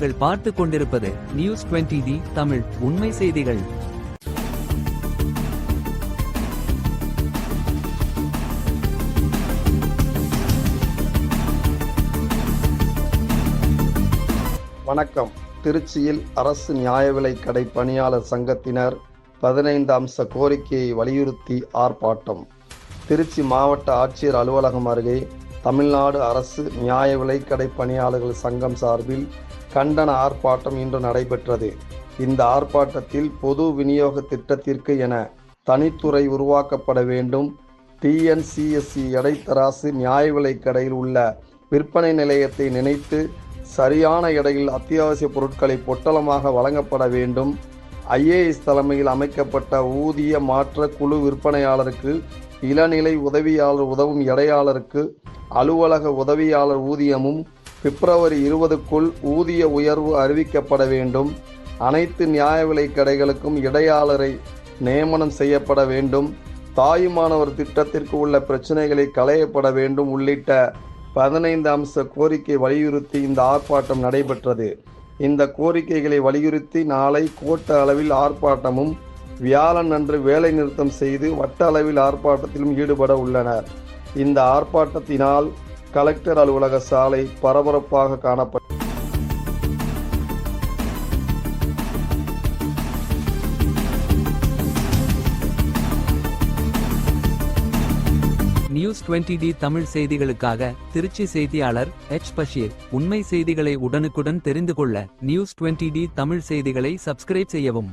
நீங்கள் பார்த்து கொண்டிருப்பது நியூஸ் 20D தமிழ் உண்மை செய்திகள். வணக்கம். திருச்சியில் அரசு நியாய விலைக் கடை பணியாளர் சங்கத்தினர் 15 அம்ச கோரிக்கையை வலியுறுத்தி ஆர்ப்பாட்டம். திருச்சி மாவட்ட ஆட்சியர் அலுவலகம் அருகே தமிழ்நாடு அரசு நியாய விலைக்கடை பணியாளர்கள் சங்கம் சார்பில் கண்டன ஆர்ப்பாட்டம் இன்று நடைபெற்றது. இந்த ஆர்ப்பாட்டத்தில் பொது விநியோக திட்டத்திற்கு என தனித்துறை உருவாக்கப்பட வேண்டும், TNCSE எடைத்தராசு நியாய விலைக்கடையில் உள்ள விற்பனை நிலையத்தை நினைத்து சரியான எடையில் அத்தியாவசிய பொருட்களை பொட்டலமாக வழங்கப்பட வேண்டும், IAS தலைமையில் அமைக்கப்பட்ட ஊதிய மாற்ற குழு விற்பனையாளருக்கு இளநிலை உதவியாளர் உதவும் எடையாளருக்கு அலுவலக உதவியாளர் ஊதியமும் பிப்ரவரி 20க்குள் ஊதிய உயர்வு அறிவிக்கப்பட வேண்டும், அனைத்து நியாய விலைக் கடைகளுக்கும் இடையாளரை நியமனம் செய்யப்பட வேண்டும், தாயுமானவர் திட்டத்திற்கு உள்ள பிரச்சனைகளை களையப்பட வேண்டும் உள்ளிட்ட 15 அம்ச கோரிக்கை வலியுறுத்தி இந்த ஆர்ப்பாட்டம் நடைபெற்றது. இந்த கோரிக்கைகளை வலியுறுத்தி நாளை கோட்ட அளவில் ஆர்ப்பாட்டமும், வியாழன் அன்று வேலை நிறுத்தம் செய்து வட்ட அளவில் ஆர்ப்பாட்டத்திலும் ஈடுபட உள்ளனர். இந்த ஆர்ப்பாட்டத்தினால் கலெக்டர் அலுவலக சாலை பரபரப்பாக காணப்பட்டது. நியூஸ் 20D தமிழ் செய்திகளுக்காக திருச்சி செய்தியாளர் H. பஷீர். உண்மை செய்திகளை உடனுக்குடன் தெரிந்து கொள்ள நியூஸ் 20D தமிழ் செய்திகளை சப்ஸ்கிரைப் செய்யவும்.